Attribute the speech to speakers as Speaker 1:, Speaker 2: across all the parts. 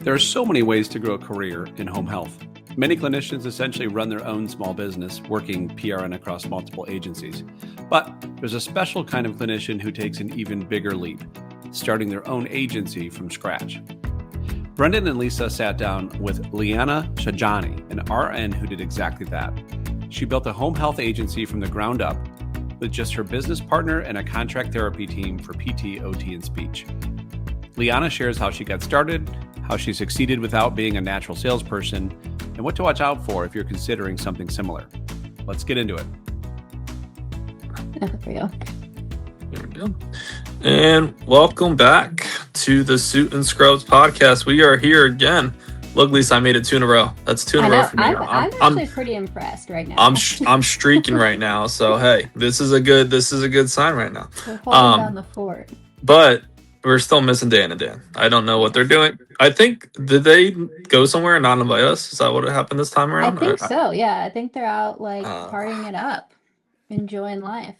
Speaker 1: There are so many ways to grow a career in home health. Many clinicians essentially run their own small business, working PRN across multiple agencies. But there's a special kind of clinician who takes an even bigger leap, starting their own agency from scratch. Brendan and Lisa sat down with Liana Shahijani, an RN who did exactly that. She built a home health agency from the ground up with just her business partner and a contract therapy team for PT, OT, and speech. Liana shares how she got started, how she succeeded without being a natural salesperson, and what to watch out for if you're considering something similar. Let's get into it.
Speaker 2: There we go.
Speaker 3: There we go. And welcome back to the Suit and Scrubs podcast. We are here again. Look, Lisa, I made it 2 in a row. That's 2 in a row for me.
Speaker 2: I'm actually pretty impressed right now.
Speaker 3: I'm streaking right now. So hey, this is a good sign right now.
Speaker 2: We're holding down the fort.
Speaker 3: But we're still missing Dan and Dan. I don't know what they're doing. I think, did they go somewhere and not invite us? Is that what happened this time around?
Speaker 2: I think so, yeah. I think they're out partying it up, enjoying life.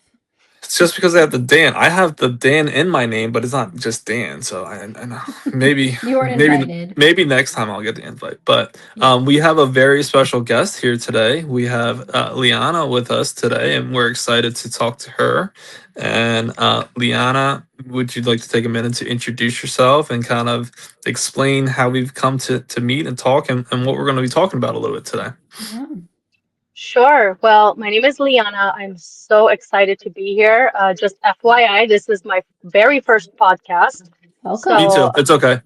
Speaker 3: It's just because they have the Dan. I have the Dan in my name, but it's not just Dan. So I know. Maybe
Speaker 2: You weren't invited.
Speaker 3: maybe next time I'll get the invite. But we have a very special guest here today. We have Liana with us today, and we're excited to talk to her. And Liana, would you like to take a minute to introduce yourself and kind of explain how we've come to meet and talk and what we're going to be talking about a little bit today?
Speaker 2: Yeah.
Speaker 4: Sure. Well, my name is Liana. I'm so excited to be here. Just FYI, this is my very first podcast.
Speaker 2: Okay.
Speaker 3: Me too. It's okay.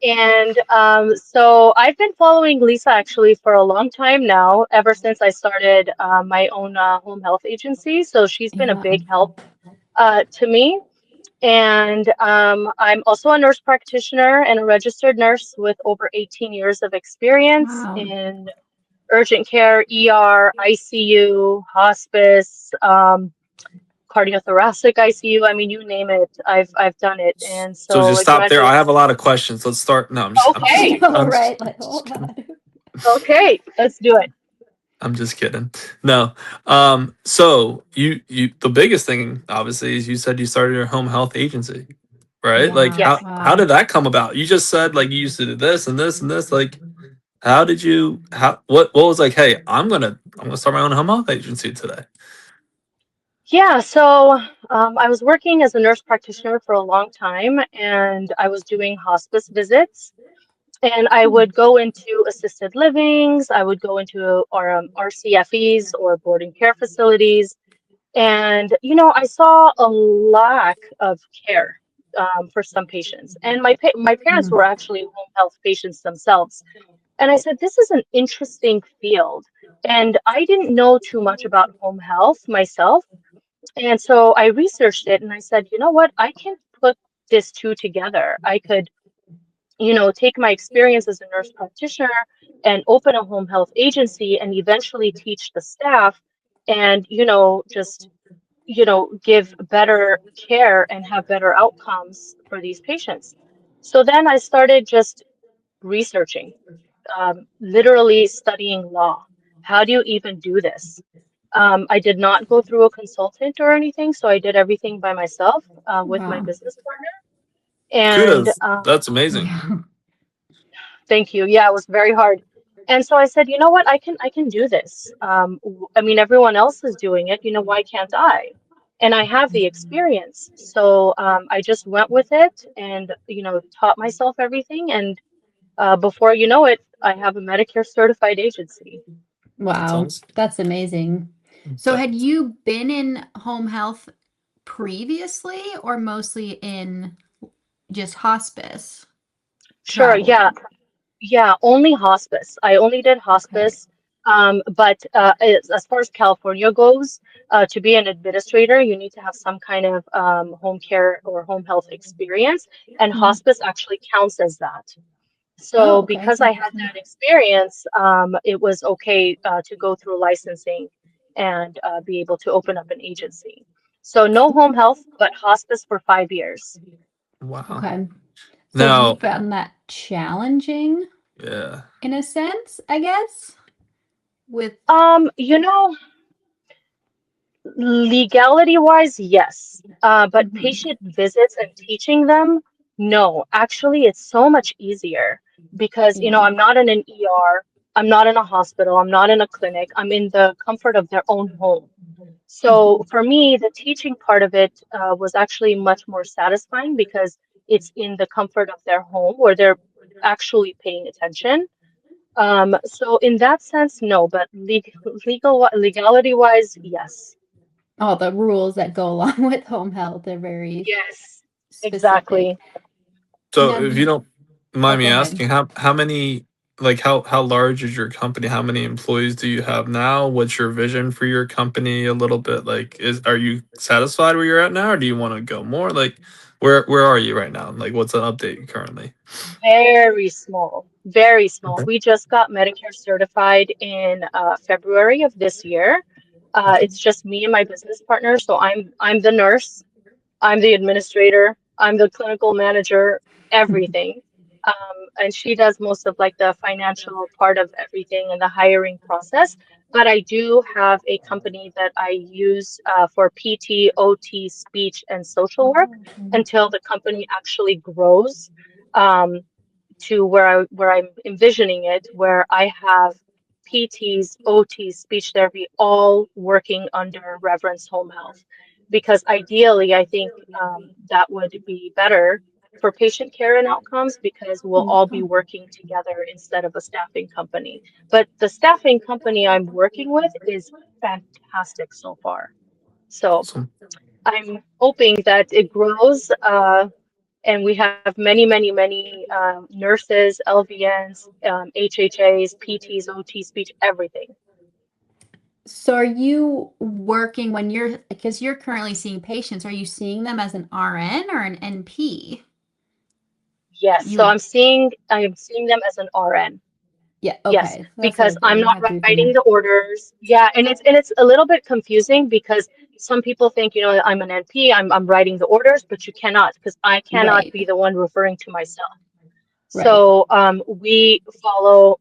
Speaker 4: And so I've been following Lisa actually for a long time now, ever since I started my own home health agency. So she's been a big help to me. And I'm also a nurse practitioner and a registered nurse with over 18 years of experience in urgent care, ER, ICU, hospice, cardiothoracic ICU. I mean, you name it, I've done it. And so
Speaker 3: just stop there. I have a lot of questions. Let's start. No, I'm just
Speaker 4: okay.
Speaker 2: All right. Hold on.
Speaker 4: Okay, let's do it.
Speaker 3: I'm just kidding. No. So you the biggest thing obviously is you said you started your home health agency, right?
Speaker 2: Yeah.
Speaker 3: Like
Speaker 4: Yes.
Speaker 3: how did that come about? You just said like you used to do this and this and this. Like how did you what was like, hey, I'm gonna start my own home health agency today?
Speaker 4: Yeah, so I was working as a nurse practitioner for a long time, and I was doing hospice visits. And I would go into assisted livings, I would go into RCFEs or boarding care facilities. And, I saw a lack of care for some patients. And my parents were actually home health patients themselves. And I said, this is an interesting field. And I didn't know too much about home health myself. And so I researched it and I said, you know what, I can put this two together. I could take my experience as a nurse practitioner and open a home health agency and eventually teach the staff and, just, give better care and have better outcomes for these patients. So then I started just researching, literally studying law. How do you even do this? I did not go through a consultant or anything, so I did everything by myself with my business partner. And
Speaker 3: Kudos. That's amazing.
Speaker 4: thank you. Yeah, it was very hard. And so I said, you know what, I can do this. I mean, everyone else is doing it. Why can't I? And I have the experience. So I just went with it and, taught myself everything. And before you know it, I have a Medicare-certified agency.
Speaker 2: Wow, that's amazing. So had you been in home health previously or mostly in just hospice?
Speaker 4: Sure, yeah. Yeah, only hospice. I only did hospice. But as far as California goes, to be an administrator, you need to have some kind of home care or home health experience, and hospice actually counts as that. So because I had that experience, it was okay to go through licensing and be able to open up an agency. So no home health, but hospice for 5 years.
Speaker 3: Wow.
Speaker 2: Okay. So you found that challenging?
Speaker 3: Yeah.
Speaker 2: In a sense, I guess. With
Speaker 4: legality wise, yes. But patient visits and teaching them, No, actually, it's so much easier because,
Speaker 2: Yeah.
Speaker 4: I'm not in an ER, I'm not in a hospital, I'm not in a clinic, I'm in the comfort of their own home. So for me, the teaching part of it was actually much more satisfying because it's in the comfort of their home where they're actually paying attention. So in that sense, no, but legality wise, yes.
Speaker 2: All the rules that go along with home health are very
Speaker 4: Yes,
Speaker 2: specific.
Speaker 4: exactly.
Speaker 3: So
Speaker 2: Now,
Speaker 3: if
Speaker 2: do
Speaker 3: you
Speaker 2: you,
Speaker 3: don't
Speaker 2: oh,
Speaker 3: mind me
Speaker 2: go ahead.
Speaker 3: asking, how many, like how large is your company? How many employees do you have now? What's your vision for your company? A little bit, like, are you satisfied where you're at now, or do you want to go more? Like, where are you right now? Like, what's the update currently?
Speaker 4: Very small, very small.
Speaker 3: Okay.
Speaker 4: We just got Medicare certified in February of this year.
Speaker 3: Okay.
Speaker 4: It's just me and my business partner. So I'm the nurse, I'm the administrator, I'm the clinical manager, everything. And she does most of like the financial part of everything and the hiring process. But I do have a company that I use for PT, OT, speech, and social work until the company actually grows. Um, to where I'm envisioning it, where I have PTs, OTs, speech therapy, all working under Reverence Home Health. Because ideally, I think that would be better for patient care and outcomes because we'll all be working together instead of a staffing company. But the staffing company I'm working with is fantastic so far. So
Speaker 3: Awesome.
Speaker 4: I'm hoping that it grows. And we have many, many, many nurses, LVNs, HHAs, PTs, OT, speech, everything.
Speaker 2: So are you working when because you're currently seeing patients, are you seeing them as an RN or an NP?
Speaker 4: Yes, so
Speaker 2: You,
Speaker 4: I'm seeing them as an RN.
Speaker 2: yeah,
Speaker 4: Yes,
Speaker 2: okay. That's what I
Speaker 4: because I'm
Speaker 2: did
Speaker 4: not
Speaker 2: have to
Speaker 4: writing
Speaker 2: do.
Speaker 4: the orders. Yeah, and it's a little bit confusing because some people think, I'm an NP, I'm writing the orders, but you cannot because I cannot
Speaker 2: Right,
Speaker 4: be the one referring to myself.
Speaker 2: right.
Speaker 4: So we follow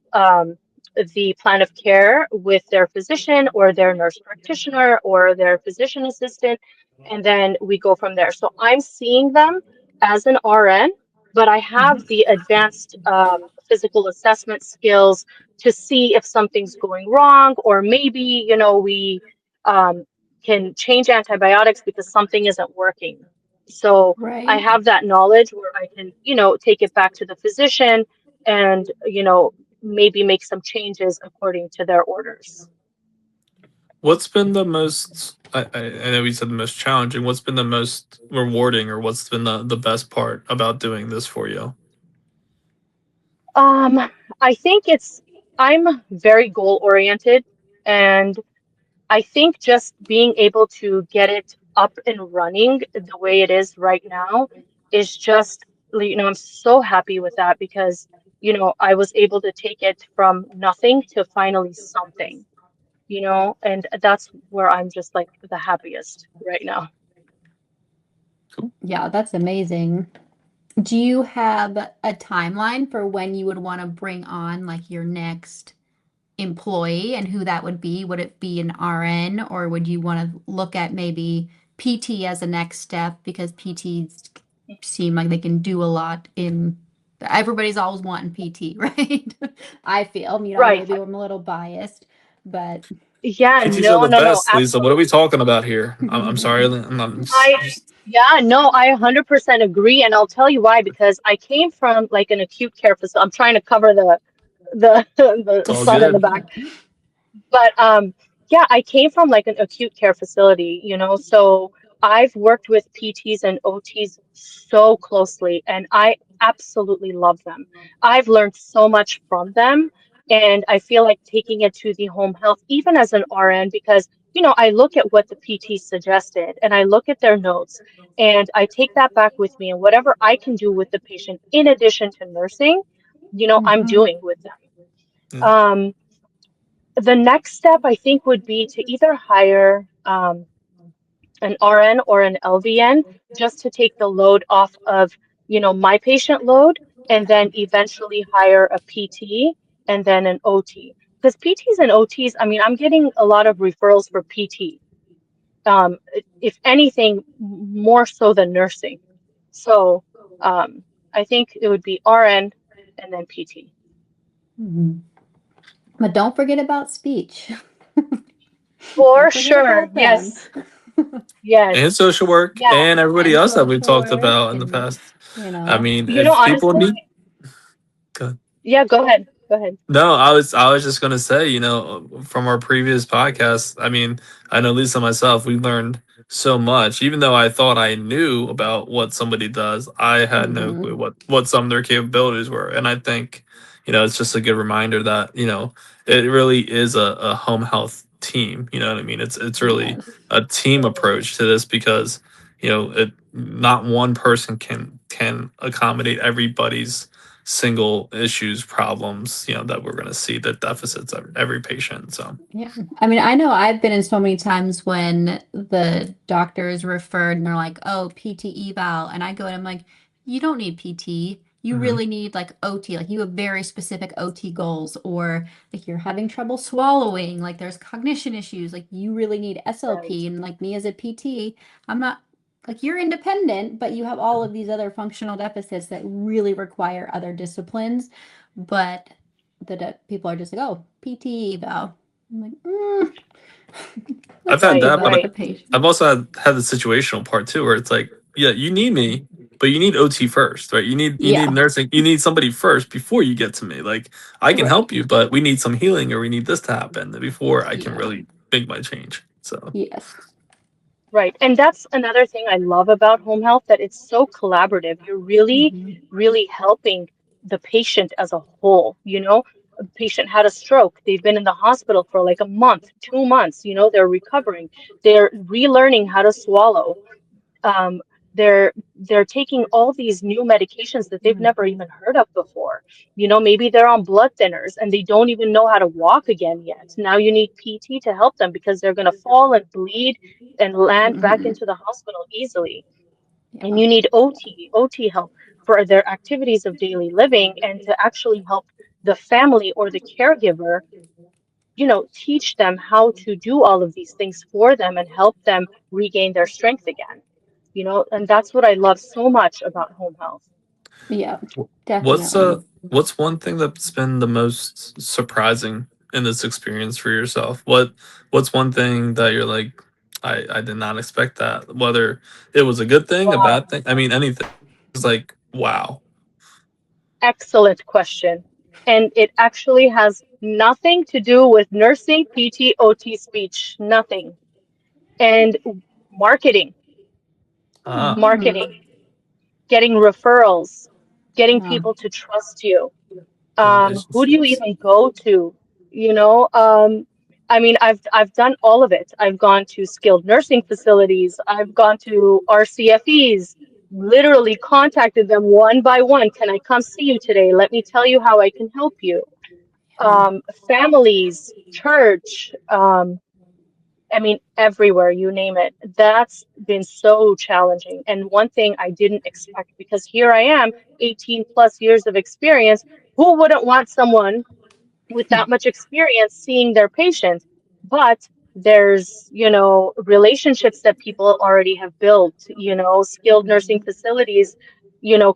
Speaker 4: the plan of care with their physician or their nurse practitioner or their physician assistant, and then we go from there. So I'm seeing them as an RN, but I have
Speaker 2: Mhm.
Speaker 4: the advanced physical assessment skills to see if something's going wrong, or maybe, we um, can change antibiotics because something isn't working. So I
Speaker 2: Right.
Speaker 4: have that knowledge where I can, take it back to the physician and, maybe make some changes according to their orders.
Speaker 3: What's been the most? I know you said the most challenging. What's been the most rewarding, or what's been the best part about doing this for you?
Speaker 4: Um, I think I'm very goal oriented, and I think just being able to get it up and running the way it is right now is just, I'm so happy with that because, I was able to take it from nothing to finally something, and that's where I'm just like the happiest right now.
Speaker 3: Cool.
Speaker 2: Yeah, that's amazing. Do you have a timeline for when you would want to bring on like your next employee and who that would be? Would it be an RN or would you want to look at maybe PT as a next step because PTs seem like they can do a lot in everybody's always wanting PT, right? I feel,
Speaker 4: Right.
Speaker 2: maybe I'm a little biased, but
Speaker 4: Yeah,
Speaker 3: PTs are
Speaker 4: no,
Speaker 3: the
Speaker 4: no, no,
Speaker 3: best, Lisa. What are we
Speaker 4: absolutely.
Speaker 3: talking about here? I'm sorry.
Speaker 4: I,
Speaker 3: Just
Speaker 4: yeah, no, I 100% agree, and I'll tell you why, because I came from like an acute care facility. I'm trying to cover the
Speaker 3: it's
Speaker 4: the
Speaker 3: all
Speaker 4: sun in the
Speaker 3: good.
Speaker 4: back. But yeah, I came from like an acute care facility, so I've worked with PTs and OTs so closely, and I absolutely love them. I've learned so much from them, and I feel like taking it to the home health, even as an RN, because I look at what the PT suggested and I look at their notes and I take that back with me, and whatever I can do with the patient in addition to nursing, I'm
Speaker 2: Mhm.
Speaker 4: doing with them.
Speaker 3: Yeah.
Speaker 4: Um, the next step, I think, would be to either hire an RN or an LVN just to take the load off of, my patient load, and then eventually hire a PT and then an OT. Because PTs and OTs, I mean, I'm getting a lot of referrals for PT. If anything, more so than nursing. So, I think it would be RN and then PT.
Speaker 2: Mhm. But don't forget about speech.
Speaker 4: For
Speaker 2: Don't forget
Speaker 4: sure.
Speaker 2: about them.
Speaker 4: Yes.
Speaker 3: And
Speaker 4: Yes.
Speaker 3: social work
Speaker 4: Yeah.
Speaker 3: and everybody
Speaker 2: And
Speaker 3: else that we've
Speaker 2: social
Speaker 3: talked
Speaker 2: work
Speaker 3: about in the
Speaker 2: and,
Speaker 3: past.
Speaker 2: you
Speaker 3: I
Speaker 2: know,
Speaker 3: mean,
Speaker 4: You know,
Speaker 3: if people
Speaker 4: honestly,
Speaker 3: need. Go
Speaker 4: yeah, go ahead. Go ahead.
Speaker 3: No, I was just gonna say, from our previous podcast, I mean, I know Lisa and myself, we learned so much. Even though I thought I knew about what somebody does, I had no
Speaker 2: hmm
Speaker 3: clue what some of their capabilities were. And I think, it's just a good reminder that, it really is a home health team. You know what I mean? It's really
Speaker 2: yes.
Speaker 3: a team approach to this because, not one person can accommodate everybody's single issues, problems, that we're going to see, the deficits of every patient. So,
Speaker 2: Yeah. I mean, I know I've been in so many times when the doctor is referred and they're like, oh, PT eval. And I go and I'm like, you don't need PT. You
Speaker 3: mhm.
Speaker 2: really need like OT. Like you have very specific OT goals, or like you're having trouble swallowing, like there's cognition issues. Like you really need
Speaker 4: Right.
Speaker 2: SLP. And like me as a PT, I'm not like you're independent, but you have all of these other functional deficits that really require other disciplines. But people are just like, oh, PT eval. I'm like,
Speaker 3: I've
Speaker 2: let's
Speaker 3: had
Speaker 2: think
Speaker 4: Right.
Speaker 3: that, but
Speaker 2: about the
Speaker 4: Right.
Speaker 3: I've
Speaker 2: patient.
Speaker 3: also had the situational part too, where it's like, yeah, you need me, but you need OT first, right? You need
Speaker 2: Yeah,
Speaker 3: nursing, you need somebody first before you get to me. Like, I can
Speaker 2: right.
Speaker 3: help you, but we need some healing or we need this to happen before I can
Speaker 2: Yeah,
Speaker 3: really make my change. So,
Speaker 2: yes.
Speaker 4: Right. And that's another thing I love about home health, that it's so collaborative. You're really,
Speaker 2: hmm
Speaker 4: really helping the patient as a whole. A patient had a stroke. They've been in the hospital for like a month, 2 months, they're recovering. They're relearning how to swallow. um, they're taking all these new medications that they've never even heard of before. Maybe they're on blood thinners and they don't even know how to walk again yet. Now you need PT to help them because they're going to fall and bleed and land back
Speaker 2: hmm
Speaker 4: into the hospital easily. And
Speaker 2: Yeah,
Speaker 4: you need OT help for their activities of daily living, and to actually help the family or the caregiver, teach them how to do all of these things for them and help them regain their strength again. And that's what I love so much about home health.
Speaker 2: yeah,
Speaker 3: wh- what's
Speaker 2: definitely.
Speaker 3: what's one thing that's been the most surprising in this experience for yourself? What's one thing that you're like, I did not expect that. Whether it was a good thing, a
Speaker 4: Wow,
Speaker 3: bad thing, I mean, anything. It's like, wow.
Speaker 4: excellent question. And it actually has nothing to do with nursing, PT, OT, speech, nothing. And marketing,
Speaker 3: Okay.
Speaker 2: hmm
Speaker 4: marketing, getting referrals, getting
Speaker 2: Yeah.
Speaker 4: people to trust you. Who do you
Speaker 3: Relationships.
Speaker 4: even go to? You know, um, I mean, I've done all of it. I've gone to skilled nursing facilities. I've gone to RCFEs, literally contacted them one by one. Can I come see you today? Let me tell you how I can help you.
Speaker 2: Yeah.
Speaker 4: Families, church, I mean, everywhere, you name it. That's been so challenging. And one thing I didn't expect, because here I am, 18 plus years of experience. Who wouldn't want someone with that much experience seeing their patient? But there's, relationships that people already have built, skilled nursing
Speaker 2: hmm
Speaker 4: facilities,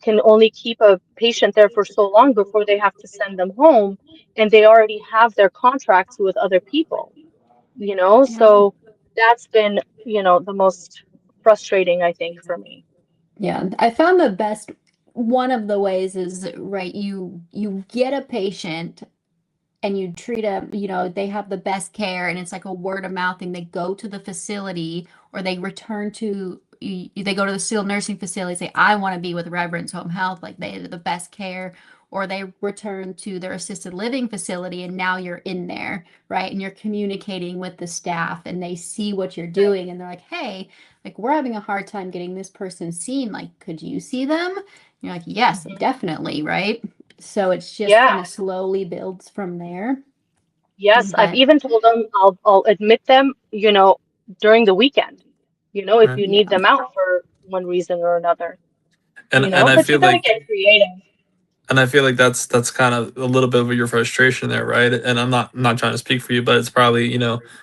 Speaker 4: can only keep a patient there for so long before they have to send them home. And they already have their contracts with other people,
Speaker 2: Yeah.
Speaker 4: so that's been, the most frustrating, I think, for me.
Speaker 2: Yeah. I found the best one of the ways is right, you get a patient and you treat them, they have the best care and it's like a word of mouth thing. They go to the facility or they return to, they go to the skilled nursing facility, say, I want to be with Reverence Home Health, like they have the best care, or they return to their assisted living facility and now you're in there, right? And you're communicating with the staff and they see what you're
Speaker 4: Right.
Speaker 2: doing and they're like, hey, like we're having a hard time getting this person seen. Like, could you see them? And you're like, yes,
Speaker 4: Mhm.
Speaker 2: definitely, right? So it's just
Speaker 4: Yeah.
Speaker 2: kind of slowly builds from there.
Speaker 4: Yes, I've
Speaker 2: But
Speaker 4: even told them I'll admit them, during the weekend, if
Speaker 3: Right.
Speaker 4: you need
Speaker 2: yeah,
Speaker 4: them out for one reason or another,
Speaker 3: And I
Speaker 4: but you
Speaker 3: feel
Speaker 4: gotta
Speaker 3: like
Speaker 4: get creative.
Speaker 3: And I feel like that's kind of a little bit of your frustration there, right? And I'm not trying to speak for you, but it's probably,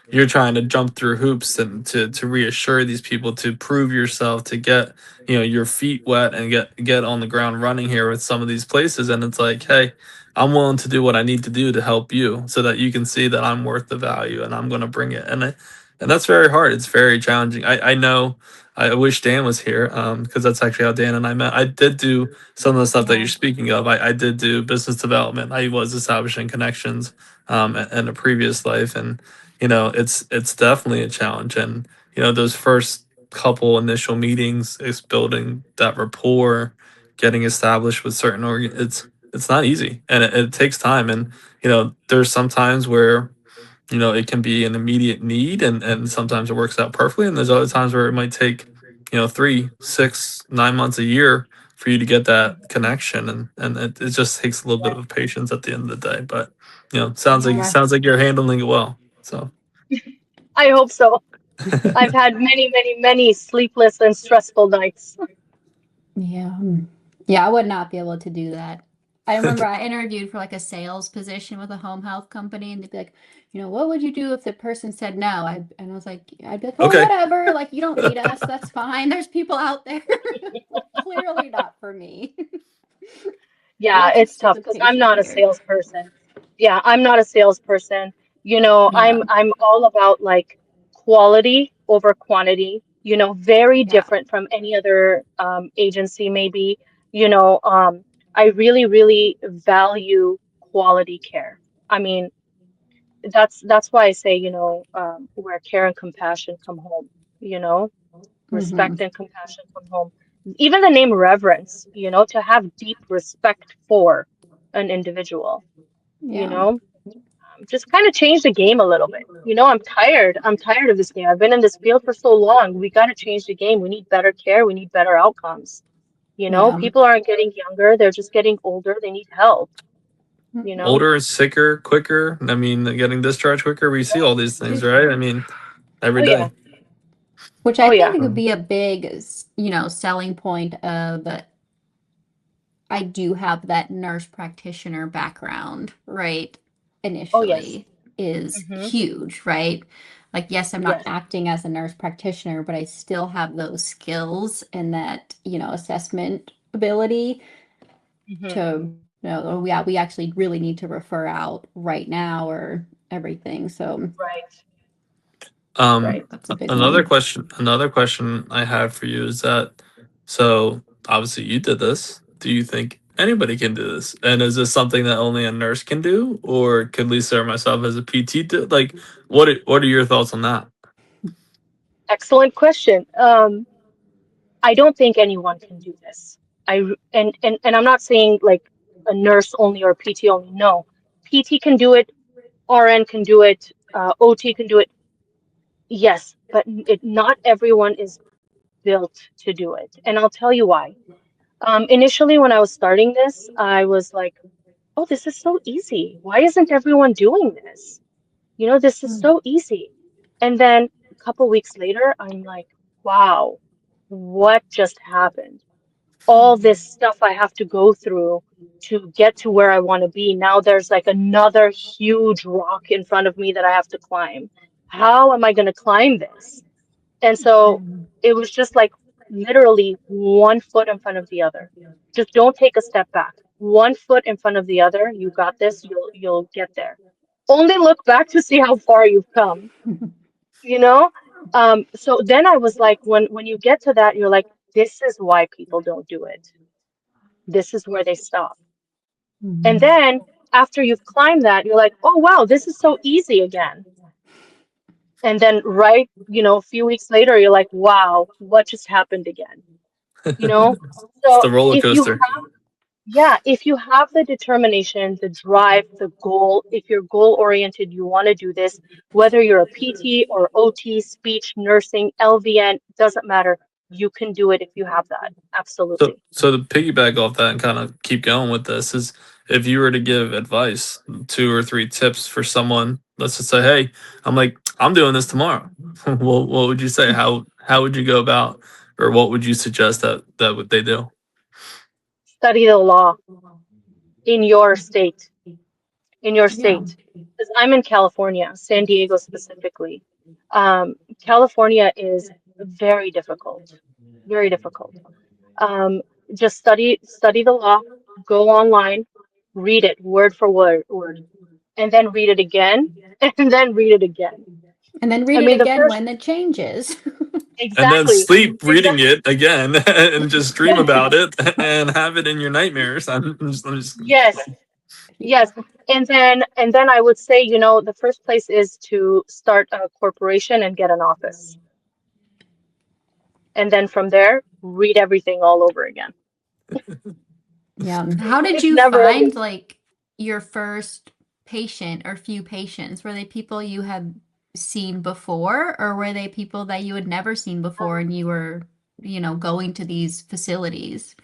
Speaker 3: you're trying to jump through hoops and to reassure these people, to prove yourself, to get, your feet wet and get on the ground running here with some of these places. And it's like, hey, I'm willing to do what I need to do to help you so that you can see that I'm worth the value and I'm going to bring it. And that's very hard. It's very challenging. I know. I wish Dan was here, because that's actually how Dan and I met. I did do some of the stuff that
Speaker 2: Yeah.
Speaker 3: you're speaking of. I did do business development. I was establishing connections, in a previous life, and it's definitely a challenge. And those first couple initial meetings, is building that rapport, getting established with certain it's not easy, and it takes time. And there's some times where it can be an immediate need, and sometimes it works out perfectly. And there's other times where it might take, 3, 6, 9 months, a year for you to get that connection. And it just takes a little bit
Speaker 4: Right.
Speaker 3: of patience at the end of the day. But,
Speaker 2: Yeah.
Speaker 3: sounds like you're handling it well. So,
Speaker 4: I hope so. I've had many, many, many sleepless and stressful nights.
Speaker 2: Yeah. Yeah, I would not be able to do that. I remember I interviewed for like a sales position with a home health company, and they'd be like, what would you do if the person said no? And I was like, I'd be like, oh,
Speaker 3: okay.
Speaker 2: whatever. Like, you don't need us. That's fine. There's people out there. Clearly not for me.
Speaker 4: Yeah,
Speaker 2: Let's
Speaker 4: it's
Speaker 2: just
Speaker 4: tough
Speaker 2: be
Speaker 4: because I'm
Speaker 2: patient
Speaker 4: not a
Speaker 2: here.
Speaker 4: salesperson. Yeah, I'm not a salesperson.
Speaker 2: Yeah.
Speaker 4: I'm all about like quality over quantity, very
Speaker 2: Yeah.
Speaker 4: different from any other agency maybe. You know, um, I really, really value quality care. I mean, that's why I say, where care and compassion come home, you know,
Speaker 2: Hmm.
Speaker 4: respect and compassion come home. Even the name reverence, to have deep respect for an individual, you
Speaker 2: Yeah.
Speaker 4: know, just kind of change the game a little bit. I'm tired. I'm tired of this game. I've been in this field for so long. We got to change the game. We need better care. We need better outcomes.
Speaker 2: Yeah.
Speaker 4: People aren't getting younger. They're just getting older. They need help, you know?
Speaker 3: Older, sicker, quicker. I mean, getting discharged quicker. We see all these things, right? I mean, every
Speaker 4: Oh, yeah.
Speaker 3: day.
Speaker 2: Which I
Speaker 4: Oh, yeah.
Speaker 2: think could be a big, selling point of I do have that nurse practitioner background, right?
Speaker 4: Oh, yes.
Speaker 2: Initially is
Speaker 4: Hmm.
Speaker 2: huge, right? Like, yes, I'm not
Speaker 4: Yes.
Speaker 2: acting as a nurse practitioner, but I still have those skills and that, assessment ability
Speaker 4: Hmm.
Speaker 2: to, oh, yeah, we actually really need to refer out right now or everything. So
Speaker 4: Right.
Speaker 3: Um,
Speaker 4: Right.
Speaker 2: that's a big
Speaker 3: another
Speaker 2: one.
Speaker 3: question, another question I have for you is that, so obviously you did this. Do you think anybody can do this? And is this something that only a nurse can do, or could Lisa or myself as a PT do? Like, what are your thoughts on that?
Speaker 4: Excellent question. I don't think anyone can do this. And I'm not saying like a nurse only or PT only. No, PT can do it, RN can do it, OT can do it. Yes, but not everyone is built to do it. And I'll tell you why. Initially, when I was starting this, I was like, oh, this is so easy. Why isn't everyone doing this? This is
Speaker 2: Mm.
Speaker 4: so easy. And then a couple weeks later, I'm like, wow, what just happened? All this stuff I have to go through to get to where I want to be. Now there's like another huge rock in front of me that I have to climb. How am I going to climb this? And so it was just like literally one foot in front of the other. Just don't take a step back. One foot in front of the other. You got this. You'll get there. Only look back to see how far you've come, you know? So then I was like, when you get to that, you're like, this is why people don't do it. This is where they stop. And
Speaker 2: Mhm.
Speaker 4: then after you've climbed that, you're like, oh wow, this is so easy again. And then a few weeks later, you're like, wow, what just happened again? You know?
Speaker 3: It's
Speaker 4: So
Speaker 3: the roller coaster.
Speaker 4: if you have the determination, the drive, the goal, if you're goal oriented, you want to do this, whether you're a PT or OT, speech, nursing, LVN, doesn't matter. You can do it if you have that.
Speaker 3: So,
Speaker 4: Absolutely.
Speaker 3: so to piggyback off that and kind of keep going with this is, if you were to give advice, 2 or 3 tips for someone, let's just say, hey, I'm doing this tomorrow. What would you say? How would you go about, or what would you suggest that what they do?
Speaker 4: Study the law. in your state,
Speaker 2: Yeah.
Speaker 4: because I'm in California, San Diego specifically. California is very difficult, very difficult. Um, just study the law, go online, read it word for word, and then read it again, and then read it again.
Speaker 2: And then read
Speaker 4: I
Speaker 2: it
Speaker 4: mean, the
Speaker 2: again
Speaker 4: first
Speaker 2: when it changes.
Speaker 3: And then
Speaker 4: exactly,
Speaker 3: sleep reading
Speaker 4: exactly.
Speaker 3: it again and just dream about it and have it in your nightmares. I'm just
Speaker 4: Yes, yes. And then I would say, the first place is to start a corporation and get an office. And then from there, read everything all over again.
Speaker 2: Yeah. How did
Speaker 4: It's
Speaker 2: you
Speaker 4: never
Speaker 2: find
Speaker 4: ending.
Speaker 2: like your first patient or few patients? Were they people you had seen before, or were they people that you had never seen before and you were, going to these facilities?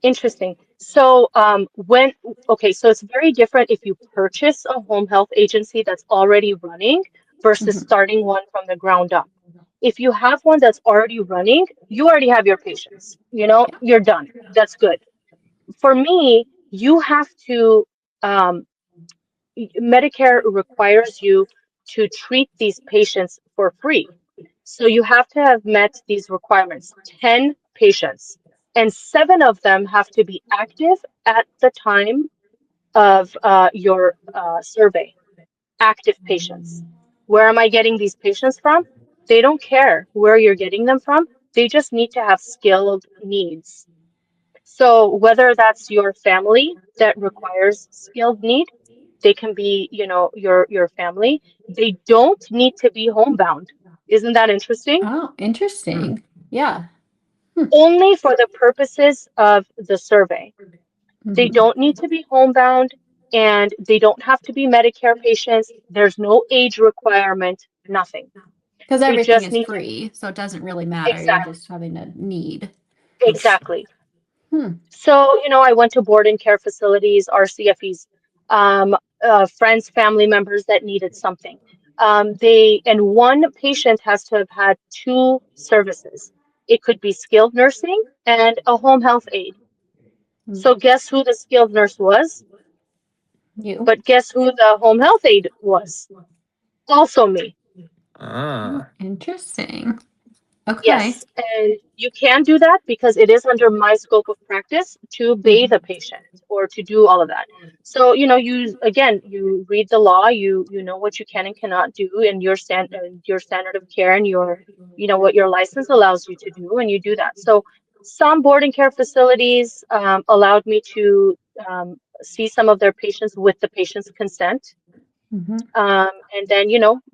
Speaker 4: Interesting. So so it's very different if you purchase a home health agency that's already running versus
Speaker 2: Hmm.
Speaker 4: starting one from the ground up. If you have one that's already running, you already have your patients,
Speaker 2: Yeah.
Speaker 4: you're done. That's good. For me, you have to, um, Medicare requires you to treat these patients for free. So you have to have met these requirements, 10 patients, and 7 of them have to be active at the time of your survey, active patients. Where am I getting these patients from? They don't care where you're getting them from. They just need to have skilled needs. So whether that's your family that requires skilled need, they can be, your family. They don't need to be homebound. Isn't that interesting?
Speaker 2: Oh, interesting. Yeah.
Speaker 4: Only for the purposes of the survey. They
Speaker 2: Mm-hmm.
Speaker 4: don't need to be homebound and they don't have to be Medicare patients. There's no age requirement, nothing.
Speaker 2: Because
Speaker 4: They
Speaker 2: everything
Speaker 4: just
Speaker 2: is
Speaker 4: need to,
Speaker 2: free, so it doesn't really matter. You're
Speaker 4: exactly,
Speaker 2: just having a need.
Speaker 4: exactly.
Speaker 2: Hmm.
Speaker 4: So, I went to board and care facilities, RCFEs, um, friends, family members that needed something. And one patient has to have had 2 services. It could be skilled nursing and a home health aide.
Speaker 2: Hmm.
Speaker 4: So guess who the skilled nurse was?
Speaker 2: You.
Speaker 4: But guess who the home health aide was? Also me.
Speaker 2: Oh,
Speaker 3: ah.
Speaker 2: interesting. Okay.
Speaker 4: Yes, and you can do that because it is under my scope of practice to bathe
Speaker 2: Mhm.
Speaker 4: a patient or to do all of that. So, you read the law, you know what you can and cannot do, and your standard of care and what your license allows you to do, and you do that. So, some boarding care facilities allowed me to see some of their patients with the patient's consent.
Speaker 2: Mhm.
Speaker 4: And then,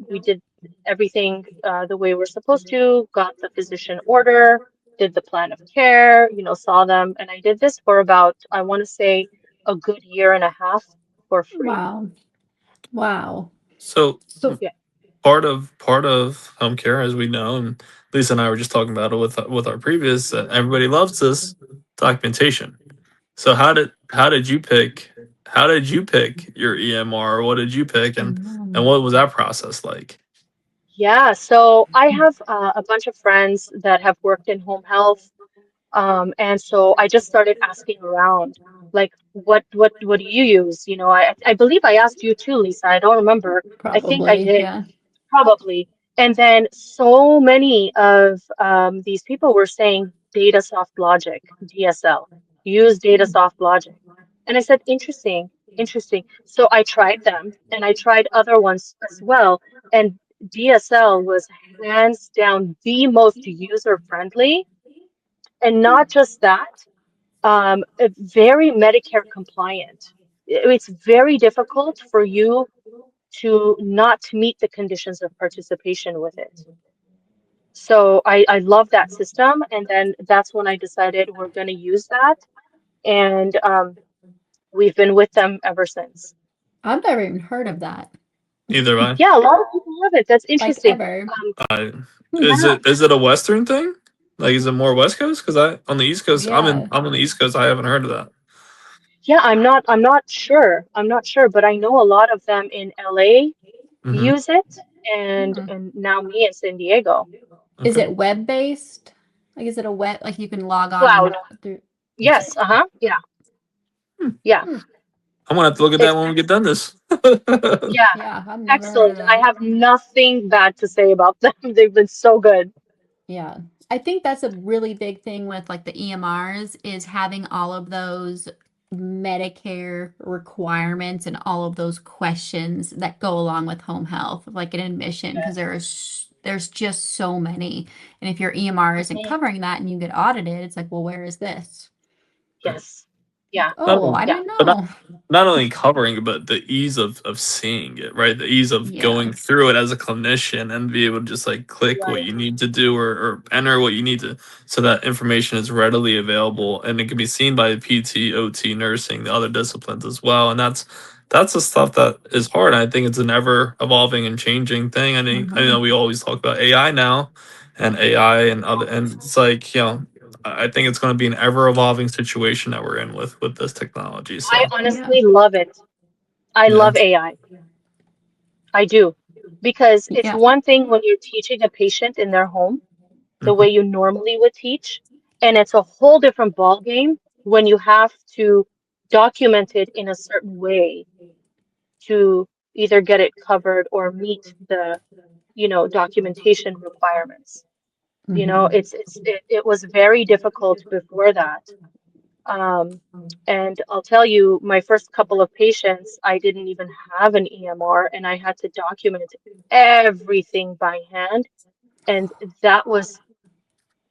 Speaker 4: we did everything the way we're supposed to, got the physician order, did the plan of care, saw them. And I did this for about, I want to say, a good year and a half for free.
Speaker 2: Wow. Wow.
Speaker 3: So
Speaker 2: So,
Speaker 4: Yeah.
Speaker 3: part of home care, as we know, and Lisa and I were just talking about it with our previous. Everybody loves this documentation. So how did you pick your EMR? What did you pick, and what was that process like?
Speaker 4: Yeah. So I have a bunch of friends that have worked in home health. And so I just started asking around, like, what do you use? I believe I asked you too, Lisa. I don't remember. I think I
Speaker 2: probably,
Speaker 4: did.
Speaker 2: yeah.
Speaker 4: Probably. And then so many of these people were saying Datasoft Logic, DSL, use Datasoft Logic. And I said, interesting, interesting. So I tried them and I tried other ones as well. And DSL was hands down the most user friendly. And not just that, very Medicare compliant. It's very difficult for you to not meet the conditions of participation with it. So I love that system. And then that's when I decided we're going to use that. And we've been with them ever since.
Speaker 2: I've never even heard of that.
Speaker 3: Either way,
Speaker 4: Yeah, a lot of people love it. That's
Speaker 2: Like
Speaker 4: interesting.
Speaker 2: ever.
Speaker 3: I,
Speaker 2: Hmm.
Speaker 3: is
Speaker 4: Yeah,
Speaker 3: it a Western thing? Like, is it more West Coast? Because I on the East Coast,
Speaker 2: Yeah.
Speaker 3: I'm on the East Coast. I haven't heard of that.
Speaker 4: yeah, I'm not sure. I'm not sure, but I know a lot of them in LA
Speaker 3: Hmm.
Speaker 4: use it and
Speaker 2: Hmm.
Speaker 4: and now me in San Diego.
Speaker 2: Is
Speaker 3: Okay.
Speaker 2: it web-based? Like, is it a web, like you can log on
Speaker 4: Cloud.
Speaker 2: and through? Okay.
Speaker 4: Yes, uh-huh. Yeah. Yeah,
Speaker 2: Hmm.
Speaker 3: I'm gonna have to look at that
Speaker 4: it's
Speaker 3: when we get done this.
Speaker 4: yeah,
Speaker 2: Yeah, I've never heard of
Speaker 4: excellent. I
Speaker 2: that.
Speaker 4: have nothing bad to say about them. They've been so good.
Speaker 2: Yeah. I think that's a really big thing with like the EMRs is having all of those Medicare requirements and all of those questions that go along with home health, like an admission, because
Speaker 4: Yes.
Speaker 2: there's just so many. And if your EMR isn't
Speaker 4: Mhm.
Speaker 2: covering that and you get audited, it's like, well, where is this?
Speaker 4: Yes. Yeah.
Speaker 3: Not
Speaker 2: Oh,
Speaker 3: only,
Speaker 2: I
Speaker 4: Yeah.
Speaker 2: didn't
Speaker 3: but
Speaker 2: know.
Speaker 3: not only covering it, but the ease of seeing it, right? The ease of
Speaker 2: Yeah.
Speaker 3: going through it as a clinician and be able to just like click what
Speaker 4: Right.
Speaker 3: you need to do or enter what you need to, so that information is readily available and it can be seen by PT, OT, nursing, the other disciplines as well. And that's the stuff that is hard. I think it's an ever evolving and changing thing. I know
Speaker 2: Mhm.
Speaker 3: we always talk about AI now and AI and other, and it's like, I think it's going to be an ever evolving situation that we're in with this technology.
Speaker 4: I
Speaker 3: So
Speaker 2: Yeah.
Speaker 4: honestly love it. I
Speaker 3: yeah.
Speaker 4: love AI. I do. Because it's
Speaker 2: Yeah.
Speaker 4: one thing when you're teaching a patient in their home the
Speaker 3: Mhm.
Speaker 4: way you normally would teach, and it's a whole different ball game when you have to document it in a certain way to either get it covered or meet the, documentation requirements.
Speaker 2: Hmm.
Speaker 4: It was very difficult before that. Um, and I'll tell you, my first couple of patients, I didn't even have an EMR, and I had to document everything by hand. And that was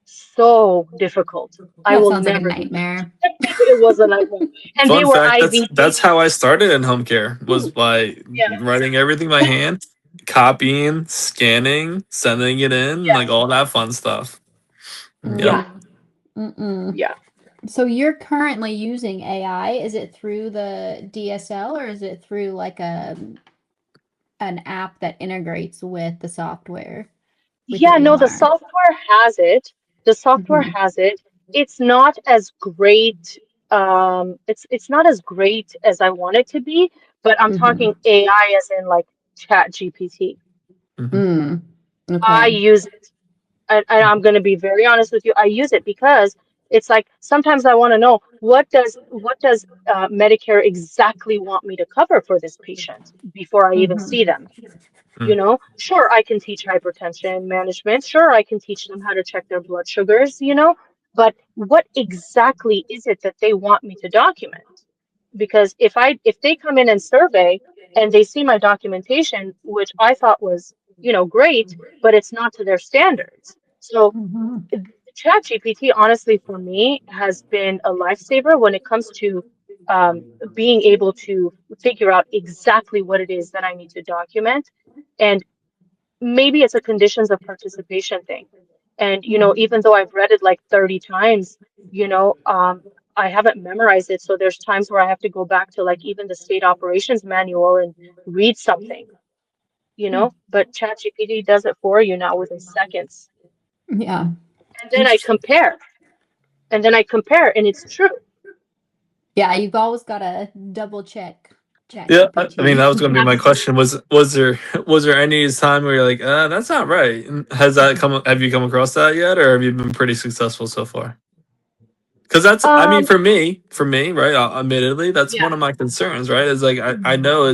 Speaker 4: so difficult. I
Speaker 2: That
Speaker 4: will
Speaker 2: sounds like a
Speaker 4: never do that.
Speaker 2: nightmare.
Speaker 4: It was a nightmare. And they
Speaker 3: Fun
Speaker 4: were
Speaker 3: fact, that's
Speaker 4: IVT.
Speaker 3: how I started in home care, was by
Speaker 4: Yeah,
Speaker 3: writing everything by hand, copying, scanning, sending it in,
Speaker 4: yeah,
Speaker 3: like all that fun stuff. Yep.
Speaker 4: yeah,
Speaker 2: Mm. Mm-mm.
Speaker 4: yeah.
Speaker 2: So you're currently using AI. Is it through the DSL or is it through like an app that integrates with the software with your
Speaker 4: Yeah, no, the
Speaker 2: EMR?
Speaker 4: software has it. The software
Speaker 2: Hmm.
Speaker 4: has it. It's not as great. It's not as great as I want it to be, but I'm
Speaker 2: Hmm.
Speaker 4: talking AI as in like ChatGPT.
Speaker 3: Hmm.
Speaker 2: Mm.
Speaker 4: I
Speaker 2: Okay.
Speaker 4: use it. And I'm going to be very honest with you. I use it because it's like sometimes I want to know what does Medicare exactly want me to cover for this patient before I even
Speaker 2: Hmm.
Speaker 4: see them. Sure, I can teach hypertension management. Sure, I can teach them how to check their blood sugars. But what exactly is it that they want me to document? Because if they come in and survey and they see my documentation, which I thought was, great, but it's not to their standards. So
Speaker 2: Hmm.
Speaker 4: ChatGPT, honestly, for me, has been a lifesaver when it comes to um, being able to figure out exactly what it is that I need to document. And maybe it's a conditions of participation thing. And, even though I've read it like 30 times, you know, um, I haven't memorized it. So there's times where I have to go back to like even the state operations manual and read something. But ChatGPT does it for you now within seconds.
Speaker 2: Yeah.
Speaker 4: And then I compare, and it's true.
Speaker 2: Yeah, you've always got to double check
Speaker 3: Yeah, I mean
Speaker 2: ChatGPT.
Speaker 3: that was going to be my question.
Speaker 4: Absolutely.
Speaker 3: Was there any time where you're like, that's not right? And have you come across that yet, or have you been pretty successful so far? Because I mean,
Speaker 4: Um,
Speaker 3: for me, right? Admittedly, that's
Speaker 4: yeah,
Speaker 3: one of my concerns, right? Is like I know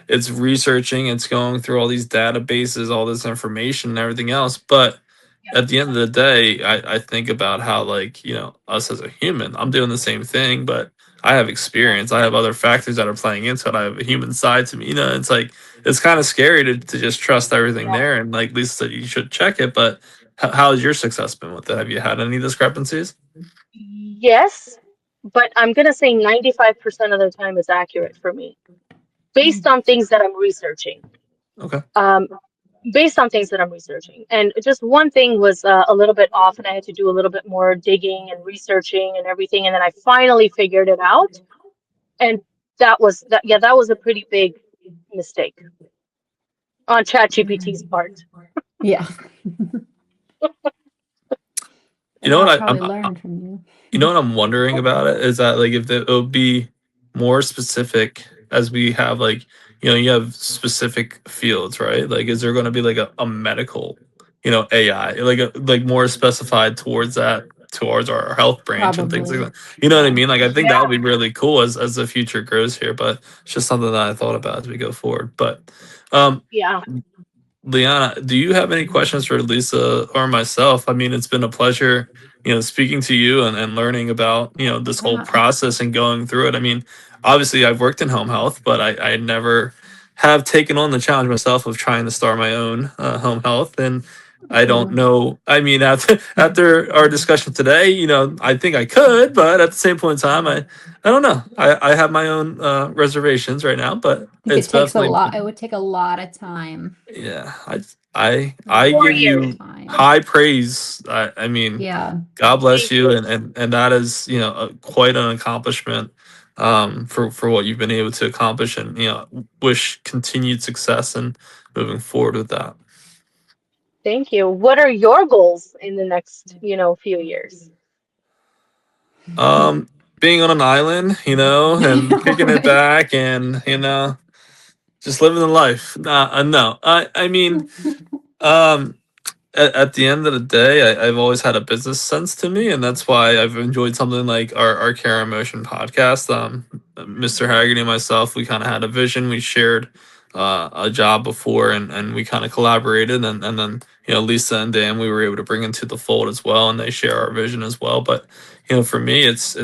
Speaker 3: it's researching, it's going through all these databases, all this information, and everything else. But
Speaker 4: yeah,
Speaker 3: at the end of the day, I think about how, like, us as a human, I'm doing the same thing, but I have
Speaker 4: yeah,
Speaker 3: experience. I have other factors that are playing into it. I have a human side to me. It's like it's kind of scary to just trust everything
Speaker 4: yeah.
Speaker 3: there, and like at least that you should check it. But how has your success been with it? Have you had any discrepancies?
Speaker 4: Yes, but I'm gonna say 95% of the time is accurate for me, based on things that I'm researching.
Speaker 3: Okay.
Speaker 4: Um, based on things that I'm researching. And just one thing was a little bit off, and I had to do a little bit more digging and researching and everything. And then I finally figured it out. And that was a pretty big mistake on ChatGPT's part.
Speaker 2: Yeah.
Speaker 3: You
Speaker 2: And
Speaker 3: know
Speaker 2: now
Speaker 3: what
Speaker 2: I'll
Speaker 3: I,
Speaker 2: probably
Speaker 3: I'm
Speaker 2: learn from you.
Speaker 3: You know what I'm wondering about it is that, like, if it would be more specific, as we have, like, you have specific fields, right? Like, is there going to be like a medical, AI, like more specified towards that? towards our health branch and things like
Speaker 2: Probably.
Speaker 3: that. You know what I mean? Like, I think that
Speaker 4: Yeah.
Speaker 3: would be really cool as the future grows here, but it's just something that I thought about as we go forward. But
Speaker 4: Yeah.
Speaker 3: Liana, do you have any questions for Lisa or myself? I mean, it's been a pleasure, speaking to you and learning about, this whole
Speaker 2: Yeah.
Speaker 3: process and going through it. I mean, obviously I've worked in home health, but I never have taken on the challenge myself of trying to start my own home health. And I don't know. I mean, after our discussion today, I think I could, but at the same point in time, I don't know. I have my own reservations right now, but
Speaker 2: I think
Speaker 3: it's
Speaker 2: it takes a
Speaker 3: definitely.
Speaker 2: lot. It would take a lot of time.
Speaker 3: Yeah, I
Speaker 2: Like4
Speaker 3: give
Speaker 4: years.
Speaker 3: you
Speaker 2: time.
Speaker 3: high praise. I mean,
Speaker 2: Yeah.
Speaker 3: God bless
Speaker 4: Thank
Speaker 3: you,
Speaker 4: you.
Speaker 3: and that is quite an accomplishment for what you've been able to accomplish, and wish continued success and moving forward with that.
Speaker 4: Thank you. What are your goals in the next, few years?
Speaker 3: Being on an island, and kicking it
Speaker 2: Right.
Speaker 3: back, and just living the life. No, I mean, um. At the end of the day, I've always had a business sense to me, and that's why I've enjoyed something like our Care and Motion podcast. Mr. Haggerty and myself, we kind of had a vision. We shared a job before, and we kind of collaborated, and then Lisa and Dan, we were able to bring into the fold as well, and they share our vision as well. But for me, it's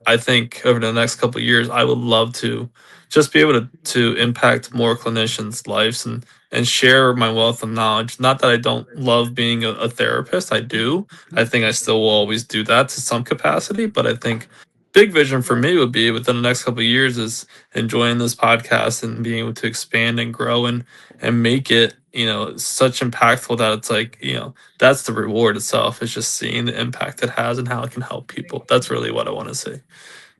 Speaker 3: I think over the next couple of years, I would love to just be able to impact more clinicians' lives and share my wealth of knowledge. Not that I don't love being a therapist. I do. I think I still will always do that to some capacity. But I think big vision for
Speaker 4: Right.
Speaker 3: me would be within the next couple of years is enjoying this podcast and being able to expand and grow and make it, such impactful that it's like, that's the reward itself. Is just seeing the impact it has and how it can help people. That's really what I want to see.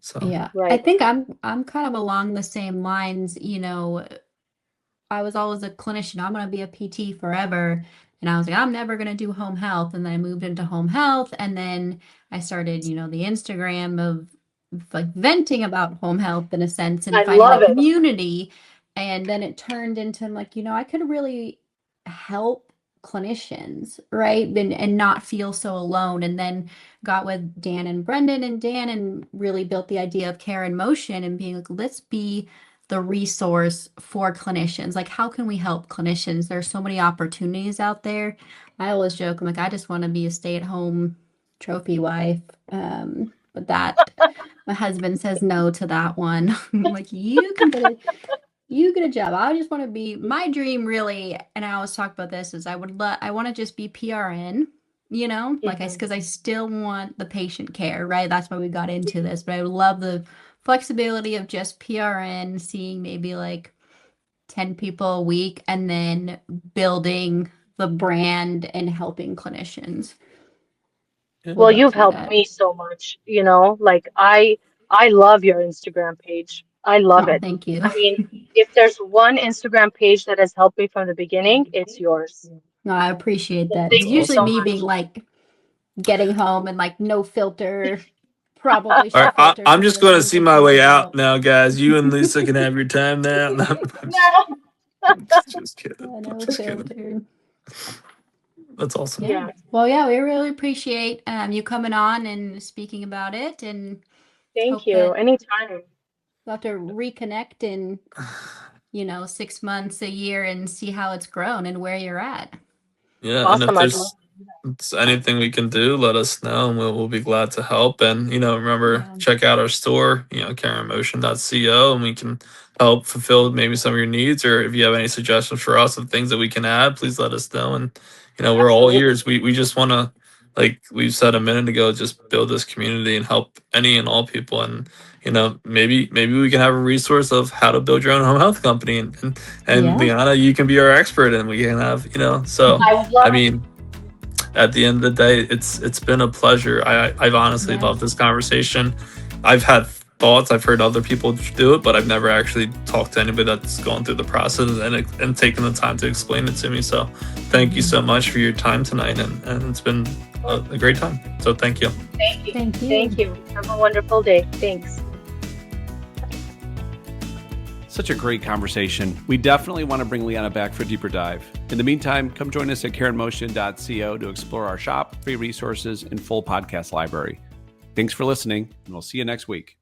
Speaker 3: So
Speaker 2: Yeah. I
Speaker 4: Right.
Speaker 2: think I'm kind of along the same lines, I was always a clinician. I'm going to be a PT forever. And I was like, I'm never going to do home health. And then I moved into home health. And then I started, the Instagram of like venting about home health in a sense and
Speaker 4: I
Speaker 2: finding a
Speaker 4: love it.
Speaker 2: community. And then it turned into like, I could really help clinicians, right? And not feel so alone. And then got with Dan and Brendan and Dan and really built the idea of Care in Motion and being like, let's be the resource for clinicians. Like, how can we help clinicians? There's so many opportunities out there. I always joke, I'm like, I just want to be a stay-at-home trophy wife. But that my husband says no to that one. I'm like, you get a job. I just want to be my dream really, and I always talk about this is I want to just be PRN, because I still want the patient care, right? That's why we got into this, but I would love the flexibility of just PRN, seeing maybe like 10 people a week and then building the brand and helping clinicians.
Speaker 3: yeah.
Speaker 4: Well,
Speaker 2: Love
Speaker 4: you've
Speaker 2: to do
Speaker 4: helped
Speaker 2: that.
Speaker 4: me so much, like I love your Instagram page. I love
Speaker 2: Oh,
Speaker 4: it.
Speaker 2: thank you.
Speaker 4: I mean, if there's one Instagram page that has helped me from the beginning, it's yours.
Speaker 2: No, I appreciate
Speaker 4: So
Speaker 2: that. It's
Speaker 3: That's
Speaker 4: thank you
Speaker 2: usually
Speaker 3: awesome.
Speaker 4: so
Speaker 2: me being
Speaker 4: much.
Speaker 2: like getting home and like no filter, probably
Speaker 3: All
Speaker 2: should
Speaker 3: right,
Speaker 2: filter
Speaker 3: I'm
Speaker 2: some of
Speaker 3: just
Speaker 2: the
Speaker 3: going to
Speaker 2: things
Speaker 3: see
Speaker 2: I
Speaker 3: my
Speaker 2: post
Speaker 3: way out
Speaker 2: about.
Speaker 3: now, guys. You and Lisa can have your time now. No,
Speaker 4: No.
Speaker 3: I'm just kidding. I'm
Speaker 2: No
Speaker 3: just kidding.
Speaker 2: filter.
Speaker 3: That's awesome.
Speaker 2: Yeah.
Speaker 4: Yeah.
Speaker 2: Well, yeah, we really appreciate you coming on and speaking about it, and
Speaker 4: Thank
Speaker 2: hope
Speaker 4: you.
Speaker 2: that
Speaker 4: Anytime.
Speaker 2: we'll have to reconnect in, 6 months, a year, and see how it's grown and where you're at.
Speaker 3: Yeah, and if
Speaker 4: Awesome. I'd love
Speaker 3: there's anything we can do, let us know, and we'll be glad to help. And remember,
Speaker 2: Yeah.
Speaker 3: check out our store, caremotion.co, and we can help fulfill maybe some of your needs. Or if you have any suggestions for us of things that we can add, please let us know. And we're all
Speaker 4: absolutely.
Speaker 3: ears. We just want to, like we said a minute ago, just build this community and help any and all people. And maybe we can have a resource of how to build your own home health company. And
Speaker 2: Yeah.
Speaker 3: Liana, you can be our expert, and we can have so.
Speaker 4: I would love
Speaker 3: I mean, at the end of the day, it's been a pleasure. I've honestly
Speaker 2: Yeah.
Speaker 3: loved this conversation. I've had thoughts. I've heard other people do it, but I've never actually talked to anybody that's gone through the process and taken the time to explain it to me. So thank you so much for your time tonight, and it's been a great time. So thank you.
Speaker 4: Thank you.
Speaker 2: Thank you.
Speaker 4: Thank you. Have a wonderful day. Thanks.
Speaker 1: Such a great conversation. We definitely want to bring Liana back for a deeper dive. In the meantime, come join us at careandmotion.co to explore our shop, free resources, and full podcast library. Thanks for listening, and we'll see you next week.